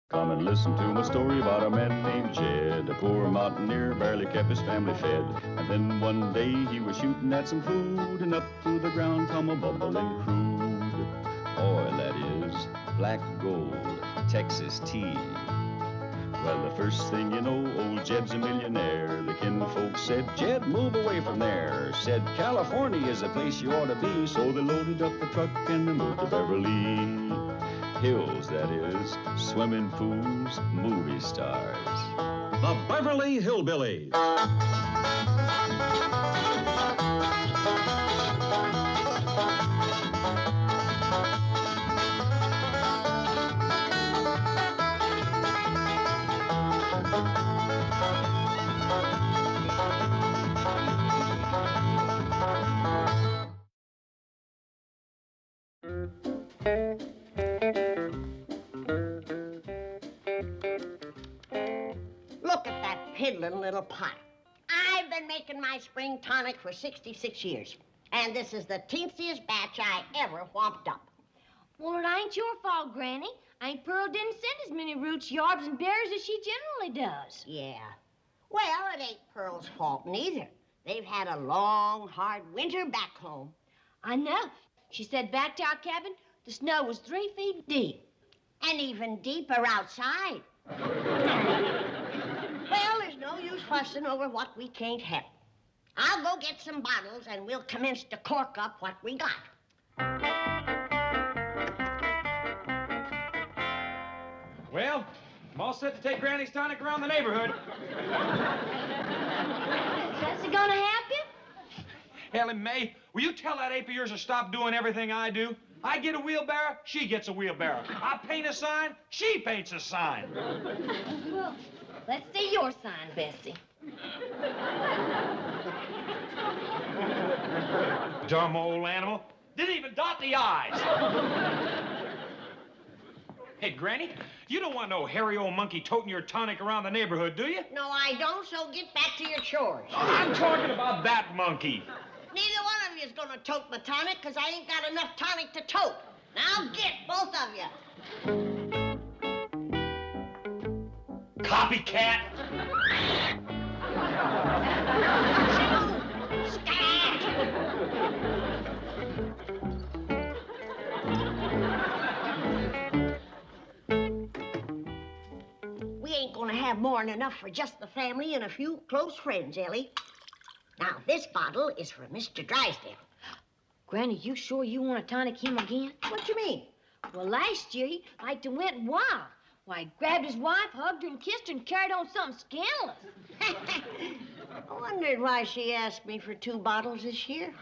Come and listen to my story about a man named Jed. A poor mountaineer barely kept his family fed. And then one day he was shooting at some food, and up through the ground come a bubbling crude oil, that is, black gold, Texas tea. Well, the first thing you know, old Jed's a millionaire. The kinfolks said, Jed, move away from there. Said, California is the place you ought to be. So they loaded up the truck and they moved to Beverly Hills, that is, swimming pools, movie stars. The Beverly Hillbillies. Look at that piddling little pot. I've been making my spring tonic for 66 years, and this is the teensiest batch I ever whomped up. Well, it ain't your fault, Granny. Aunt Pearl didn't send as many roots, yarbs, and berries as she generally does. Yeah. Well, it ain't Pearl's fault neither. They've had a long, hard winter back home. I know. She said back to our cabin, the snow was 3 feet deep. And even deeper outside. Well, there's no use fussing over what we can't help. I'll go get some bottles, and we'll commence to cork up what we got. Well, I'm all set to take Granny's tonic around the neighborhood. Is it gonna help you? Ellie Mae, will you tell that ape of yours to stop doing everything I do? I get a wheelbarrow, she gets a wheelbarrow. I paint a sign, she paints a sign. Well, let's see your sign, Bessie. Dumb old animal. Didn't even dot the I's. Hey, Granny, you don't want no hairy old monkey toting your tonic around the neighborhood, do you? No, I don't, so get back to your chores. I'm talking about that monkey. Neither one of you is going to tote my tonic, because I ain't got enough tonic to tote. Now get, both of you. Copycat. Scat! We ain't going to have more than enough for just the family and a few close friends, Ellie. Now, this bottle is for Mr. Drysdale. Granny, you sure you want to tonic him again? What you mean? Well, last year he liked to went wild. Why, he grabbed his wife, hugged her, and kissed her, and carried on something scandalous. I wondered why she asked me for 2 bottles this year.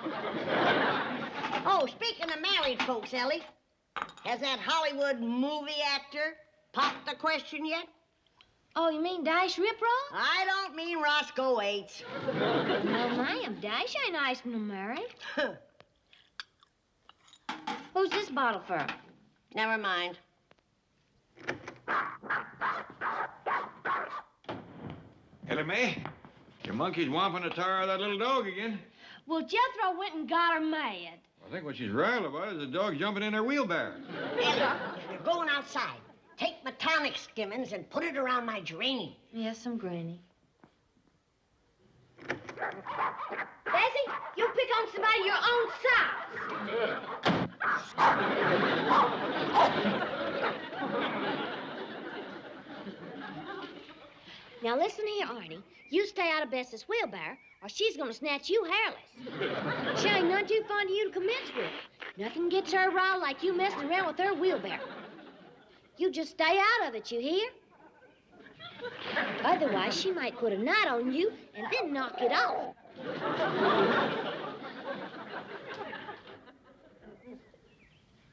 Oh, speaking of married folks, Ellie, has that Hollywood movie actor popped the question yet? Oh, you mean Dash Riproff? I don't mean Roscoe Yates. No, ma'am. Dash ain't asking to marry. Who's this bottle for? Never mind. Ellie Mae, your monkey's whomping the tar of that little dog again. Well, Jethro went and got her mad. I think what she's riled about is the dog jumping in her wheelbarrow. Ellie, if you're going outside, take my tonic skimmings and put it around my geranium. Yes, Granny. Bessie, you pick on somebody your own size. Now, listen here, Arnie. You stay out of Bess's wheelbarrow, or she's gonna snatch you hairless. She ain't none too fond of you to commence with. Nothing gets her riled like you messing around with her wheelbarrow. You just stay out of it, you hear? Otherwise, she might put a knot on you and then knock it off.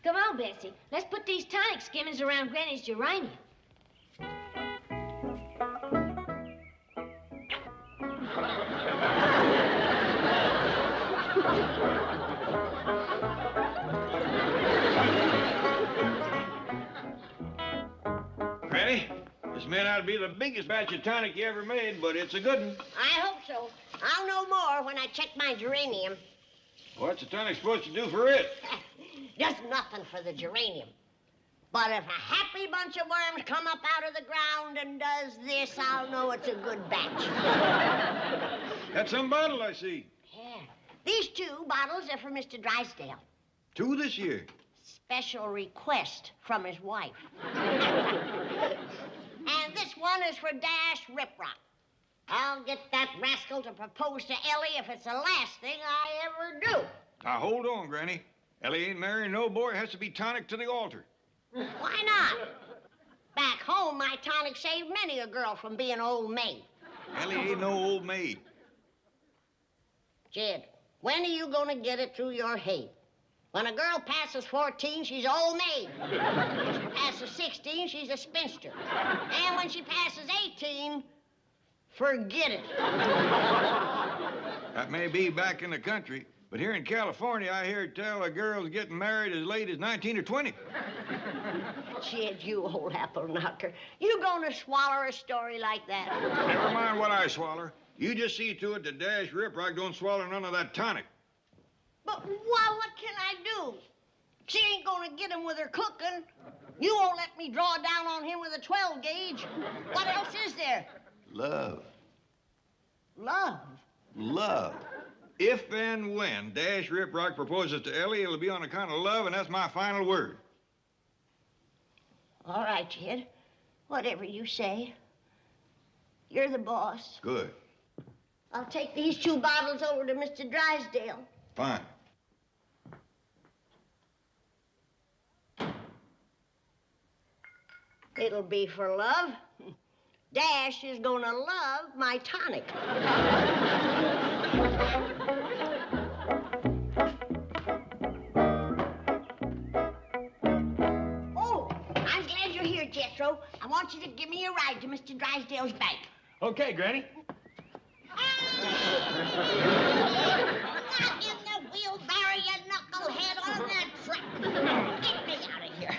Come on, Bessie. Let's put these tonic skimmings around Granny's geranium. Granny, this may not be the biggest batch of tonic you ever made, but it's a good one. I hope so. I'll know more when I check my geranium. What's the tonic supposed to do for it? Does nothing for the geranium. But if a happy bunch of worms come up out of the ground and does this, I'll know it's a good batch. Got some bottle, I see. Yeah. These 2 bottles are for Mr. Drysdale. 2 this year. Special request from his wife. And this one is for Dash Riprock. I'll get that rascal to propose to Ellie if it's the last thing I ever do. Now, hold on, Granny. Ellie ain't marrying no boy. It has to be Tonic to the altar. Why not? Back home, my Tonic saved many a girl from being an old maid. Ellie ain't no old maid. Jed, when are you gonna get it through your head? When a girl passes 14, she's an old maid. When she passes 16, she's a spinster. And when she passes 18, forget it. That may be back in the country, but here in California, I hear tell a girl's getting married as late as 19 or 20. Jed, you old apple knocker. You gonna swallow a story like that? Never mind what I swallow. You just see to it that Dash Riprock don't swallow none of that Tonic. But what can I do? She ain't gonna get him with her cooking. You won't let me draw down on him with a 12 gauge. What else is there? Love. Love. Love. If and when Dash Riprock proposes to Ellie, it'll be on account of love, and that's my final word. All right, Jed. Whatever you say. You're the boss. Good. I'll take these 2 bottles over to Mr. Drysdale. Fine. It'll be for love. Dash is gonna love my Tonic. Oh, I'm glad you're here, Jethro. I want you to give me a ride to Mr. Drysdale's bank. Okay, Granny. Not in the wheelbarrow, you knucklehead, on that truck. Get me out of here.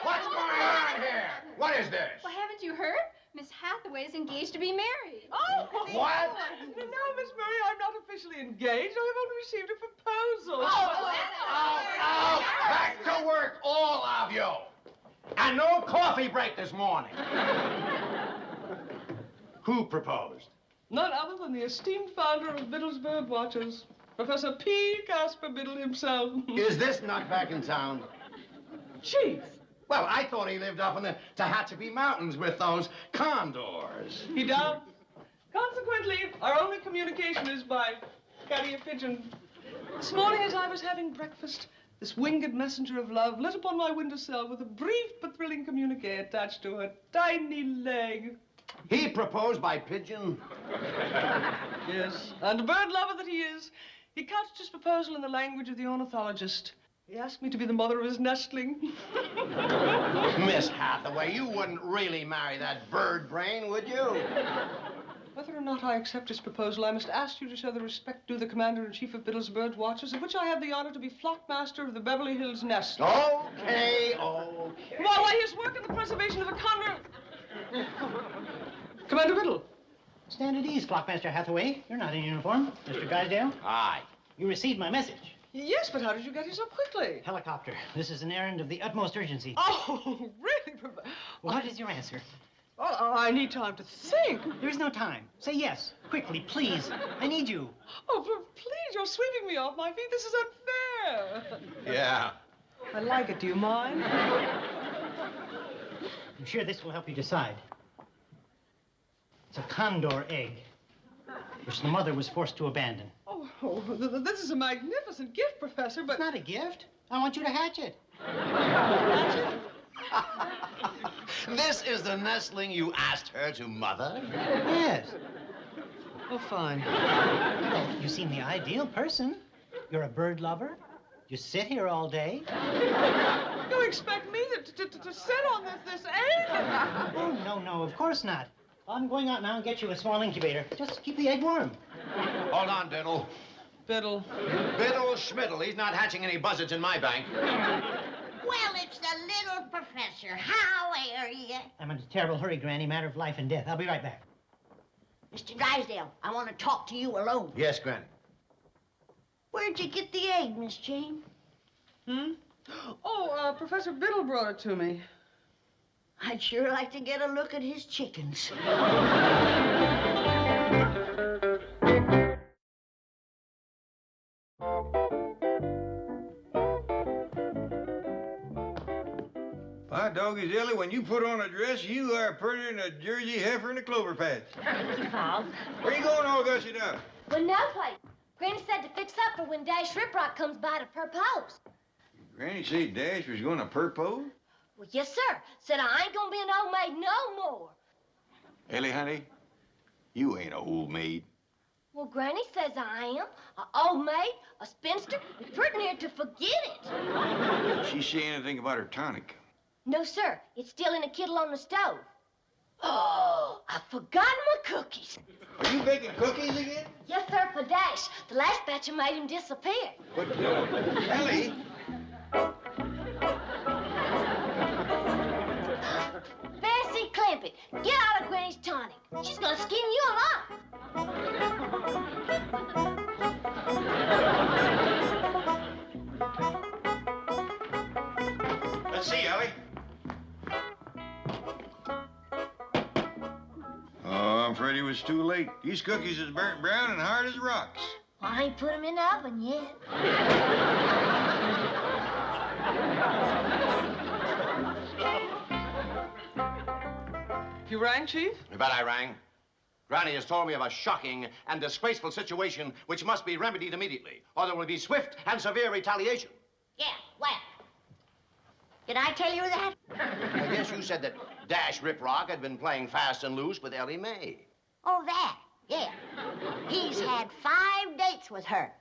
What's going on here? What is this? Well, haven't you heard? Miss Hathaway's engaged to be married. Oh! What? No, Miss Murray, I'm not officially engaged. I've only received a proposal. Oh, back to work, all of you. And no coffee break this morning. Who proposed? None other than the esteemed founder of Biddle's Bird Watchers, Professor P. Casper Biddle himself. Is this nut back in town? Chief. Well, I thought he lived up in the Tehachapi Mountains with those condors. He does. Consequently, our only communication is by carrier pigeon. This morning, as I was having breakfast, this winged messenger of love lit upon my windowsill with a brief but thrilling communique attached to her tiny leg. He proposed by pigeon? Yes, and bird lover that he is, he couched his proposal in the language of the ornithologist. He asked me to be the mother of his nestling. Miss Hathaway, you wouldn't really marry that bird brain, would you? Whether or not I accept his proposal, I must ask you to show the respect due the Commander-in-Chief of Biddle's Bird Watchers, of which I have the honor to be flockmaster of the Beverly Hills nest. Okay. While I his work in the preservation of the Condor... Commander Biddle. Stand at ease, Flockmaster Hathaway. You're not in uniform. Mr. Drysdale? Aye. You received my message. Yes, but how did you get here so quickly? Helicopter. This is an errand of the utmost urgency. Oh, really? What is your answer? Oh, I need time to think. There is no time. Say yes. Quickly, please. I need you. Oh, please, you're sweeping me off my feet. This is unfair. Yeah. I like it. Do you mind? I'm sure this will help you decide. It's a condor egg, which the mother was forced to abandon. Oh, this is a magnificent gift, Professor, but... It's not a gift. I want you to hatch it. Hatch it? This is the nestling you asked her to mother? Yes. Oh, fine. Well, you seem the ideal person. You're a bird lover. You sit here all day. You expect me to sit on this egg? Oh, no, of course not. I'm going out now and get you a small incubator. Just keep the egg warm. Hold on, Biddle. Biddle. Biddle Schmiddle. He's not hatching any buzzards in my bank. Well, it's the little professor. How are you? I'm in a terrible hurry, Granny. Matter of life and death. I'll be right back. Mr. Drysdale, I want to talk to you alone. Yes, Granny. Where'd you get the egg, Miss Jane? Oh, Professor Biddle brought it to me. I'd sure like to get a look at his chickens. By doggies, Ellie, when you put on a dress, you are prettier than a Jersey heifer in a clover patch. Thank you, Paul. Where you going all gussied up? Well, no place. Granny said to fix up for when Dash Riprock comes by to propose. Granny said Dash was going to propose? Well, yes, sir. Said I ain't gonna be an old maid no more. Ellie, honey, you ain't an old maid. Well, Granny says I am. An old maid, a spinster, and pretty near to forget it. Did she say anything about her tonic? No, sir. It's still in a kettle on the stove. Oh, I've forgotten my cookies. Are you baking cookies again? Yes, sir, for Dash. The last batch made him disappear. But, Ellie... Bessie Clampett, get out of Granny's tonic. She's gonna skin you alive. Let's see, Ellie. Oh, I'm afraid it was too late. These cookies is burnt brown and hard as rocks. I ain't put them in the oven yet. You rang, Chief? You bet I rang. Granny has told me of a shocking and disgraceful situation which must be remedied immediately, or there will be swift and severe retaliation. Yeah, well. Did I tell you that? I guess you said that Dash Riprock had been playing fast and loose with Ellie Mae. Oh, that, yeah. He's had 5 dates with her.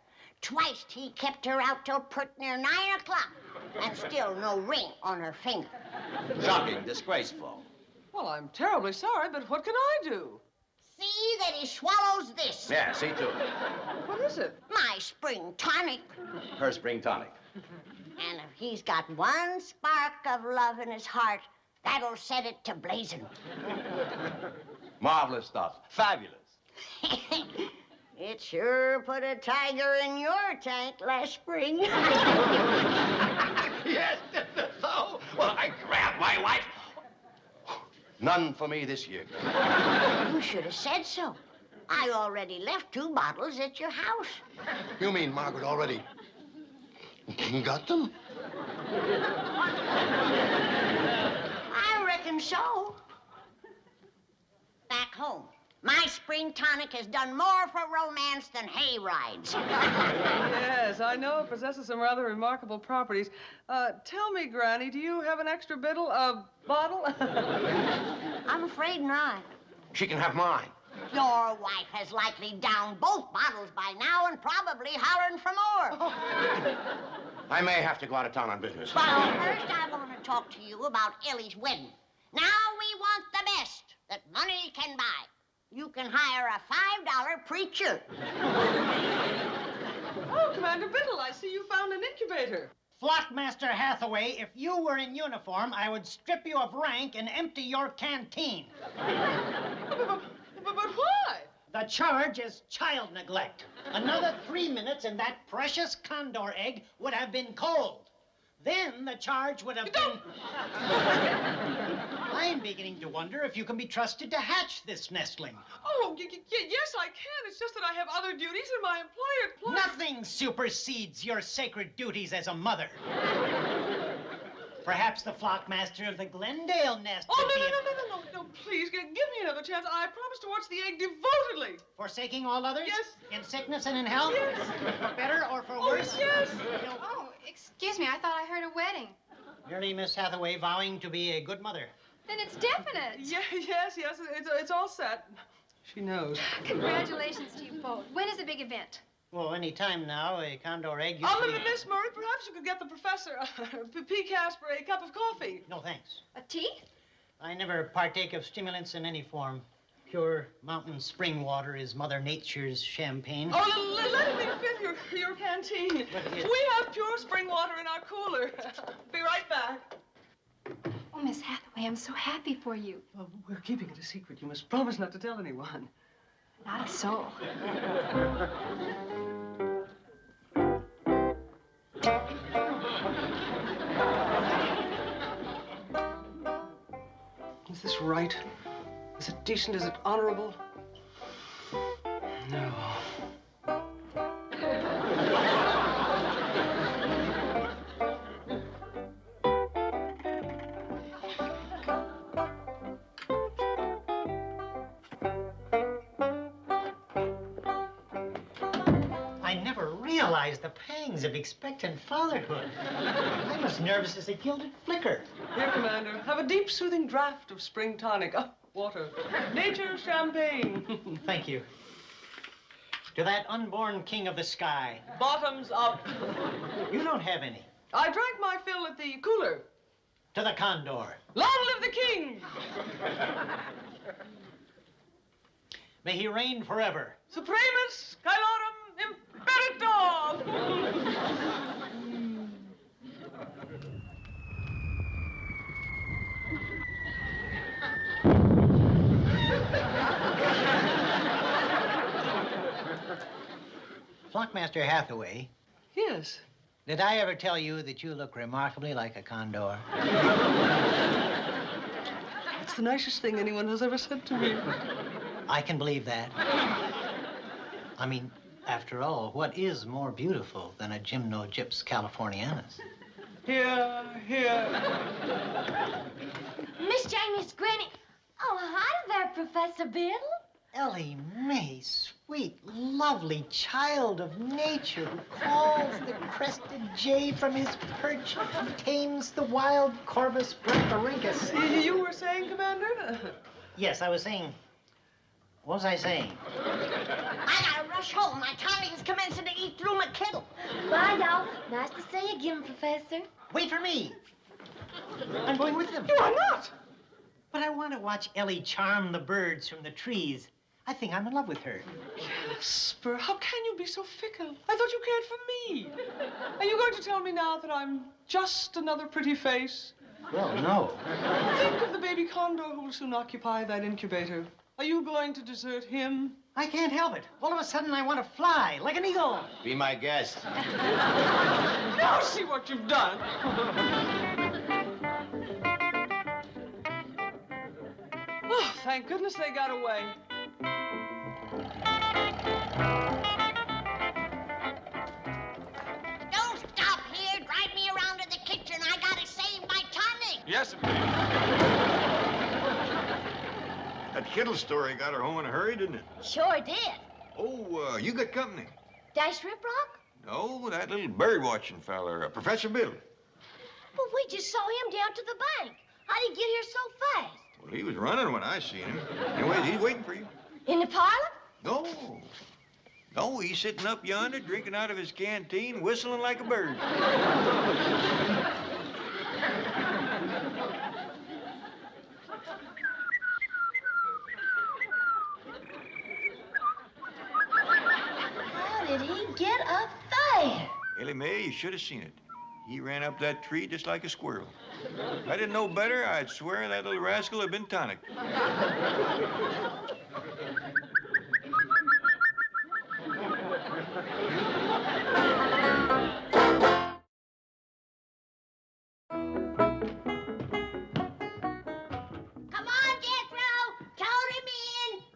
Twice he kept her out till pretty near 9 o'clock, and still no ring on her finger. Shocking, disgraceful. Well, I'm terribly sorry, but what can I do? See that he swallows this. Yeah, see to it. What is it? My spring tonic. Her spring tonic. And if he's got one spark of love in his heart, that'll set it to blazing. Marvelous stuff. Fabulous. It sure put a tiger in your tank last spring. Yes, so? Well, I grabbed my wife. None for me this year. You should have said so. I already left 2 bottles at your house. You mean Margaret already got them? I reckon so. Back home, my spring tonic has done more for romance than hay rides. Yes, I know it possesses some rather remarkable properties. Tell me, Granny, do you have an extra bottle? I'm afraid not. She can have mine. Your wife has likely downed both bottles by now and probably hollering for more. I may have to go out of town on business. Well, first I want to talk to you about Ellie's wedding. Now we want the best that money can buy. You can hire a $5 preacher. Oh, Commander Biddle, I see you found an incubator. Flockmaster Hathaway, if you were in uniform, I would strip you of rank and empty your canteen. But why? The charge is child neglect. Another 3 minutes and that precious Condor egg would have been cold. Then the charge would have been... I'm beginning to wonder if you can be trusted to hatch this nestling. Oh, yes, I can. It's just that I have other duties and my employer... Nothing supersedes your sacred duties as a mother. Perhaps the flockmaster of the Glendale nest... Oh, no, please, give me another chance. I promise to watch the egg devotedly. Forsaking all others? Yes. In sickness and in health? Yes. For better or for worse? Yes. Oh, excuse me, I thought I heard a wedding. Merely Miss Hathaway vowing to be a good mother. Then it's definite. Yes, it's all set. She knows. Congratulations to you both. When is the big event? Well, any time now, a Condor egg Oh, Miss Murray, perhaps you could get the professor, P. Casper, a cup of coffee. No, thanks. A tea? I never partake of stimulants in any form. Pure mountain spring water is Mother Nature's champagne. Oh, let me fill your canteen. We have pure spring water in our cooler. Be right back. Oh, Miss Hathaway, I'm so happy for you. Well, we're keeping it a secret. You must promise not to tell anyone. Not a soul. Is this right? Is it decent? Is it honorable? No. I never realized the pangs of expectant fatherhood. I'm as nervous as a gilded flicker. Here, Commander, have a deep, soothing draught of spring tonic. Oh, water. Nature champagne. Thank you. To that unborn king of the sky. Bottoms up. You don't have any. I drank my fill at the cooler. To the Condor. Long live the king! May he reign forever. Supremus Caelorum Imperator! Flockmaster Hathaway, Yes. did I ever tell you that you look remarkably like a condor? That's the nicest thing anyone has ever said to me. I can believe that. I mean, after all, what is more beautiful than a Gymnogyps californianus? Here, here. Miss Jamie's granny. Oh, hi there, Professor Bill. Ellie Mae, sweet, lovely child of nature who calls the crested jay from his perch and tames the wild corvus brachyrhynchus. You were saying, Commander? Yes, I was saying... What was I saying? I gotta rush home. My Tonic is commencing to eat through my kettle. Bye, y'all. Nice to see you again, Professor. Wait for me. I'm going with them. You are not. But I want to watch Ellie charm the birds from the trees. I think I'm in love with her. Casper, how can you be so fickle? I thought you cared for me. Are you going to tell me now that I'm just another pretty face? Well, no. Think of the baby condor who will soon occupy that incubator. Are you going to desert him? I can't help it. All of a sudden, I want to fly like an eagle. Be my guest. Now see what you've done. Oh, thank goodness they got away. Don't stop here. Drive me around to the kitchen. I gotta save my Tonic. Yes, please. That Kittle story got her home in a hurry, didn't it? Sure did. Oh, you got company. Dash Riprock? No, that little bird-watching fella, Professor Bill. Well, we just saw him down to the bank. How'd he get here so fast? Well, he was running when I seen him. Anyways, he's waiting for you. In the parlor? No. No, he's sitting up yonder, drinking out of his canteen, whistling like a bird. How did he get up there? Ellie Mae, you should have seen it. He ran up that tree just like a squirrel. If I didn't know better, I'd swear that little rascal had been Tonic.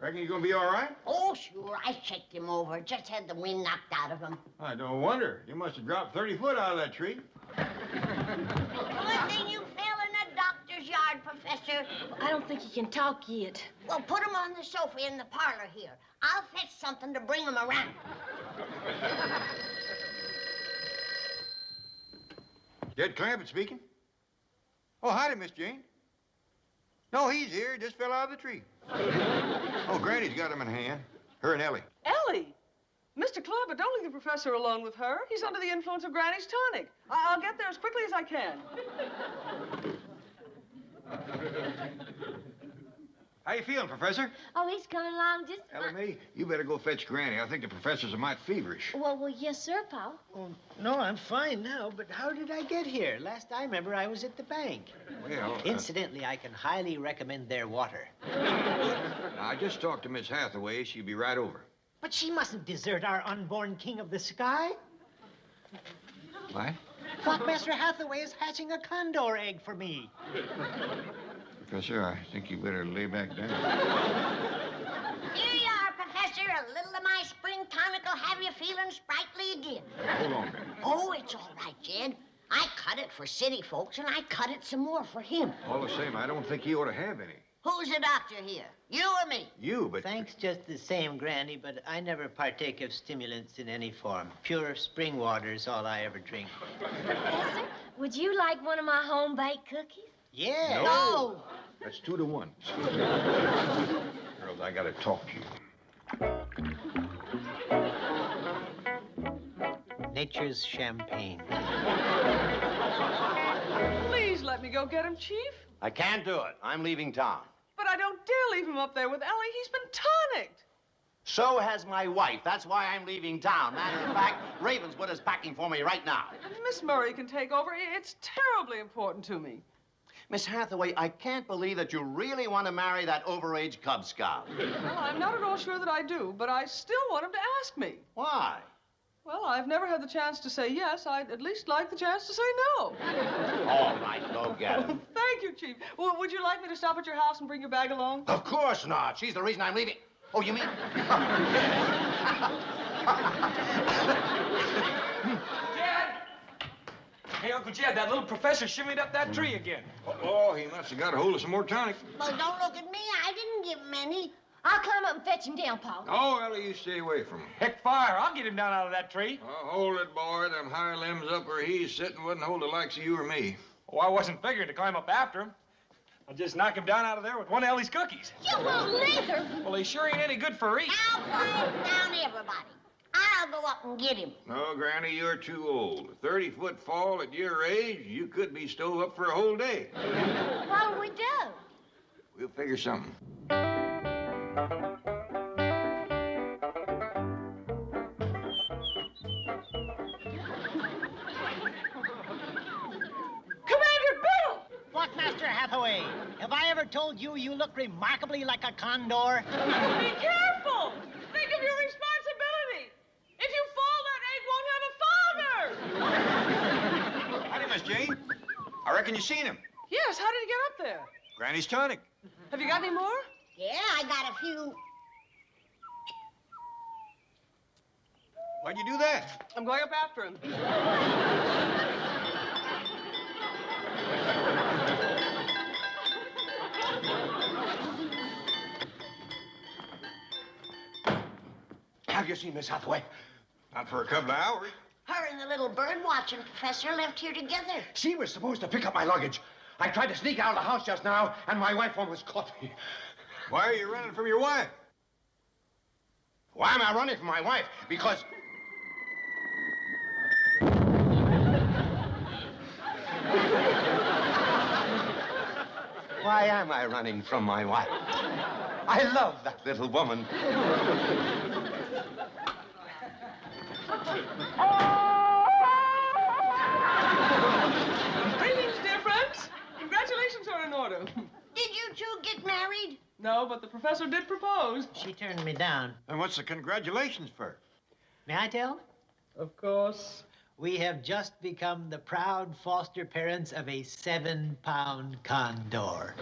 Reckon you're gonna be all right? Oh, sure. I checked him over. Just had the wind knocked out of him. I don't wonder. You must have dropped 30 foot out of that tree. Good thing you fell in the doctor's yard, Professor. I don't think he can talk yet. Well, put him on the sofa in the parlor here. I'll fetch something to bring him around. Jed Clampett speaking. Oh, howdy, Miss Jane. No, he's here. Just fell out of the tree. Oh, Granny's got him in hand. Her and Ellie. Ellie? Mr. Clampett, don't leave the professor alone with her. He's under the influence of Granny's tonic. I'll get there as quickly as I can. How you feeling, Professor? Oh, he's coming along just Ellie Mae, you better go fetch Granny. I think the professor's a mite feverish. Well, yes, sir, Paul. Oh, no, I'm fine now, but how did I get here? Last I remember, I was at the bank. Well, Incidentally, I can highly recommend their water. I just talked to Miss Hathaway. She'll be right over. But she mustn't desert our unborn king of the sky. What? Flockmaster Hathaway is hatching a condor egg for me. Professor, I think you better lay back down. Here you are, Professor. A little of my spring tonic will have you feeling sprightly again. Hold on, Granny. Oh, it's all right, Jed. I cut it for city folks, and I cut it some more for him. All the same, I don't think he ought to have any. Who's the doctor here? You or me? You, but... Thanks just the same, Granny, but I never partake of stimulants in any form. Pure spring water is all I ever drink. Professor, would you like one of my home-baked cookies? Yeah. No. That's 2 to 1. Girls, I gotta talk to you. Nature's champagne. Please let me go get him, Chief. I can't do it. I'm leaving town. But I don't dare leave him up there with Ellie. He's been tonicked. So has my wife. That's why I'm leaving town. Matter of fact, Ravenswood is packing for me right now. Miss Murray can take over. It's terribly important to me. Miss Hathaway, I can't believe that you really want to marry that overage Cub Scout. Well, I'm not at all sure that I do, but I still want him to ask me. Why? Well, I've never had the chance to say yes. I'd at least like the chance to say no. All right, go get him. Thank you, Chief. Well, would you like me to stop at your house and bring your bag along? Of course not. She's the reason I'm leaving. Oh, you mean? Jed! Hey, Uncle Jed, that little professor shimmied up that tree again. Oh, he must have got a hold of some more tonic. Well, don't look at me. I didn't give him any. I'll climb up and fetch him down, Pa. Oh, Ellie, you stay away from him. Heck, fire. I'll get him down out of that tree. Oh, hold it, boy. Them high limbs up where he's sitting wouldn't hold the likes of you or me. Oh, I wasn't figuring to climb up after him. I'll just knock him down out of there with one of Ellie's cookies. You won't neither. Well, he sure ain't any good for eating. Now, quiet down, everybody. I'll go up and get him. No, Granny, you're too old. A 30-foot fall at your age, you could be stove up for a whole day. What'll we do? We'll figure something. Flockmaster Hathaway, have I ever told you you look remarkably like a condor? Be careful! Think of your responsibility! If you fall, that egg won't have a father! Howdy, Miss Jane. I reckon you seen him. Yes, how did he get up there? Granny's tonic. Have you got any more? Yeah, I got a few. Why'd you do that? I'm going up after him. Have you seen Miss Hathaway? Not for a couple of hours. Her and the little bird watching professor left here together. She was supposed to pick up my luggage. I tried to sneak out of the house just now, and my wife almost caught me. Why are you running from your wife? Why am I running from my wife? Because... Why am I running from my wife? I love that little woman. Greetings, dear friends. Congratulations are in order. Did you two get married? No, but the professor did propose. She turned me down. And what's the congratulations for? May I tell? Of course. We have just become the proud foster parents of a 7-pound condor.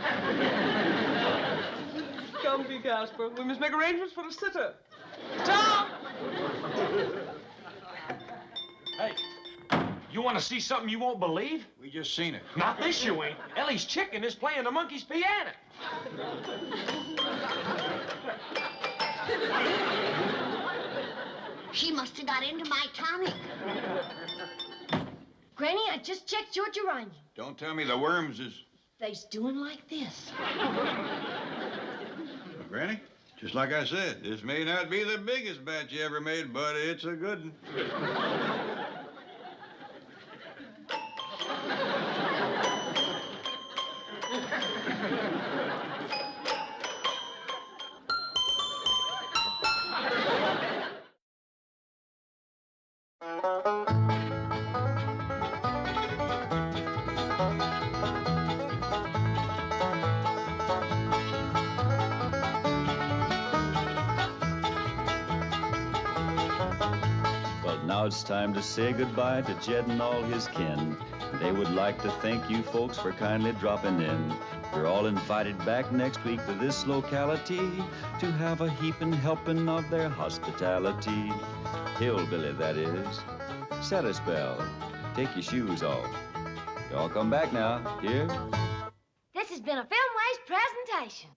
Come, be Casper. We must make arrangements for a sitter. Tom! Hey, you want to see something you won't believe? We just seen it. Not this, you ain't. Ellie's chicken is playing the monkey's piano. She must have got into my tonic. Granny, I just checked your geranium. Don't tell me the worms is... They's doing like this. Granny, just like I said, this may not be the biggest batch you ever made, but it's a good one. it's time to say goodbye to Jed and all his kin. They would like to thank you folks for kindly dropping in. You're all invited back next week to this locality to have a heaping helping of their hospitality. Hillbilly, that is. Set a spell. Take your shoes off. Y'all come back now. Here. This has been a Filmways presentation.